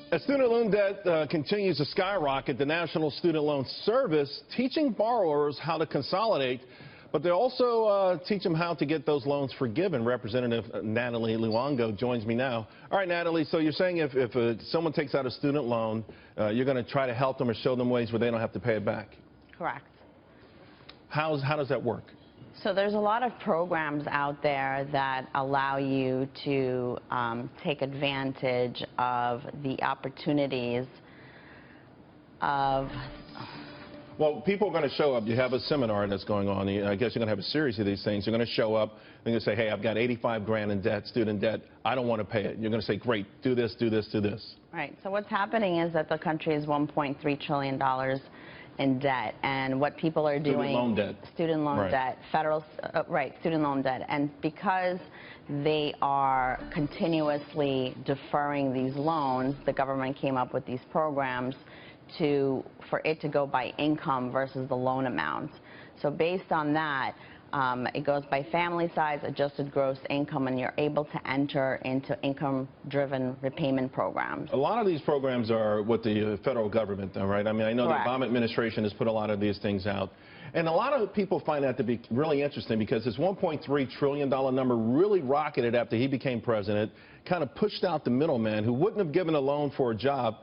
As student loan debt continues to skyrocket, the National Student Loan Service teaching borrowers how to consolidate, but they also teach them how to get those loans forgiven. Representative Natalie Luongo joins me now. All right, Natalie, so you're saying if someone takes out a student loan, you're going to try to help them or show them ways where they don't have to pay it back? Correct. How does that work? So there's a lot of programs out there that allow you to take advantage of the opportunities of... Well, people are going to show up. You have a seminar that's going on. I guess you're going to have a series of these things. You're going to show up and you're going to say, hey, I've got 85 grand in debt, student debt. I don't want to pay it. You're going to say, great, do this, do this, do this. Right. So what's happening is that the country is $1.3 trillion in debt, and what people are doing... Student loan debt. Federal, student loan debt. And because they are continuously deferring these loans, the government came up with these programs for it to go by income versus the loan amount. So based on that, it goes by family size, adjusted gross income, and you're able to enter into income-driven repayment programs. A lot of these programs are with the federal government, though, right? I mean, I know Correct. The Obama administration has put a lot of these things out. And a lot of people find that to be really interesting because this $1.3 trillion number really rocketed after he became president, kind of pushed out the middleman who wouldn't have given a loan for a job,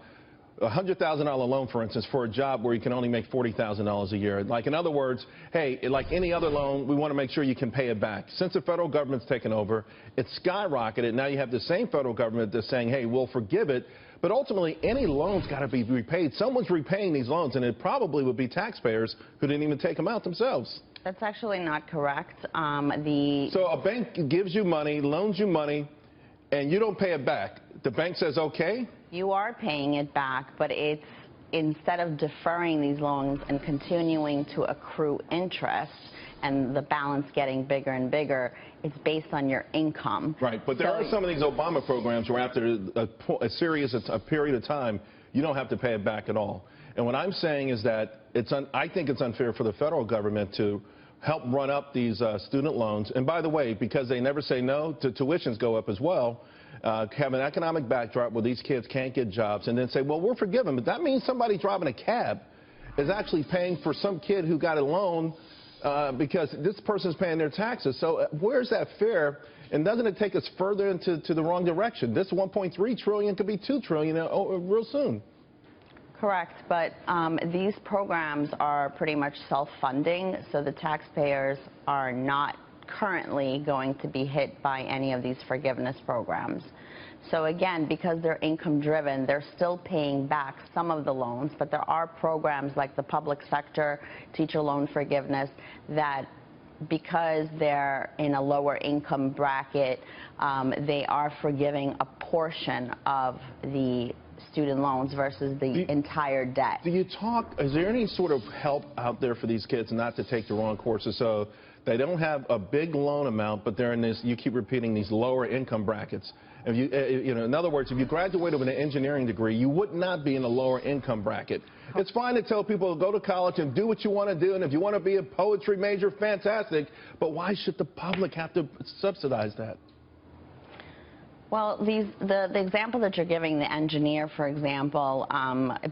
a $100,000 loan, for instance, for a job where you can only make $40,000 a year. Like, in other words, hey, like any other loan, we want to make sure you can pay it back. Since the federal government's taken over, it's skyrocketed. Now you have the same federal government that's saying, hey, we'll forgive it. But ultimately, any loan's got to be repaid. Someone's repaying these loans, and it probably would be taxpayers who didn't even take them out themselves. That's actually not correct. So a bank gives you money, loans you money, and you don't pay it back. The bank says, okay? You are paying it back, but it's instead of deferring these loans and continuing to accrue interest and the balance getting bigger and bigger, it's based on your income. Right, but there are some of these Obama programs where after a period of time, you don't have to pay it back at all. And what I'm saying is that I think it's unfair for the federal government to help run up these student loans. And by the way, because they never say no, tuitions go up as well. Have an economic backdrop where these kids can't get jobs and then say, well, we're forgiven. But that means somebody driving a cab is actually paying for some kid who got a loan because this person's paying their taxes. So where's that fair? And doesn't it take us further into the wrong direction? This $1.3 trillion could be $2 trillion real soon. Correct, but these programs are pretty much self-funding, so the taxpayers are not currently going to be hit by any of these forgiveness programs. So again, because they're income-driven, they're still paying back some of the loans, but there are programs like the public sector teacher loan forgiveness that, because they're in a lower income bracket, they are forgiving a portion of the student loans versus the entire debt. Is there any sort of help out there for these kids not to take the wrong courses? So they don't have a big loan amount, but they're in this, you keep repeating, these lower income brackets. If you know, in other words, if you graduated with an engineering degree, you would not be in a lower income bracket. It's fine to tell people to go to college and do what you want to do, and if you want to be a poetry major, fantastic, but why should the public have to subsidize that? Well, the example that you're giving, the engineer, for example,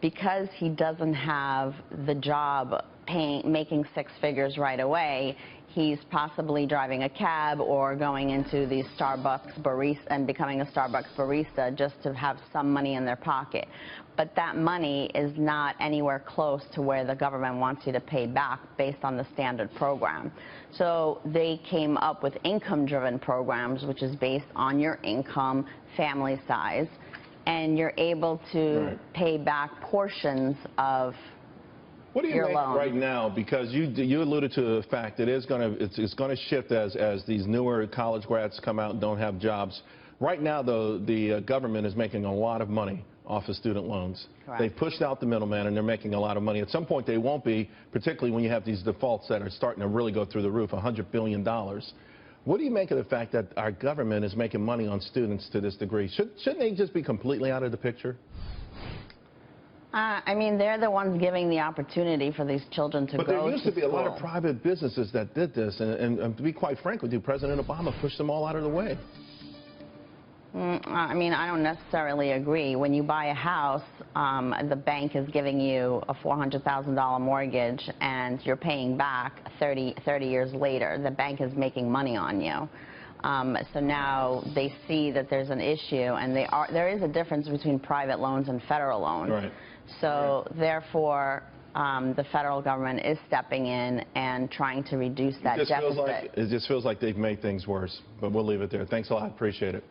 because he doesn't have the job making six figures right away, he's possibly driving a cab or going into the Starbucks barista and becoming a Starbucks barista just to have some money in their pocket. But that money is not anywhere close to where the government wants you to pay back based on the standard program. So they came up with income-driven programs, which is based on your income, family size, and you're able to pay back portions of what do you make right now? Because you alluded to the fact that it's going to shift as these newer college grads come out and don't have jobs. Right now, though, the government is making a lot of money off of student loans. Correct. They've pushed out the middleman, and they're making a lot of money. At some point, they won't be, particularly when you have these defaults that are starting to really go through the roof, $100 billion. What do you make of the fact that our government is making money on students to this degree? Shouldn't they just be completely out of the picture? I mean, they're the ones giving the opportunity for these children to go to school. But there used to be a lot of private businesses that did this, and to be quite frank with you, President Obama pushed them all out of the way. I mean, I don't necessarily agree. When you buy a house, the bank is giving you a $400,000 mortgage, and you're paying back 30 years later. The bank is making money on you. So now they see that there's an issue, and there is a difference between private loans and federal loans. Right. So therefore, the federal government is stepping in and trying to reduce that deficit. It just feels like they've made things worse, but we'll leave it there. Thanks a lot. Appreciate it.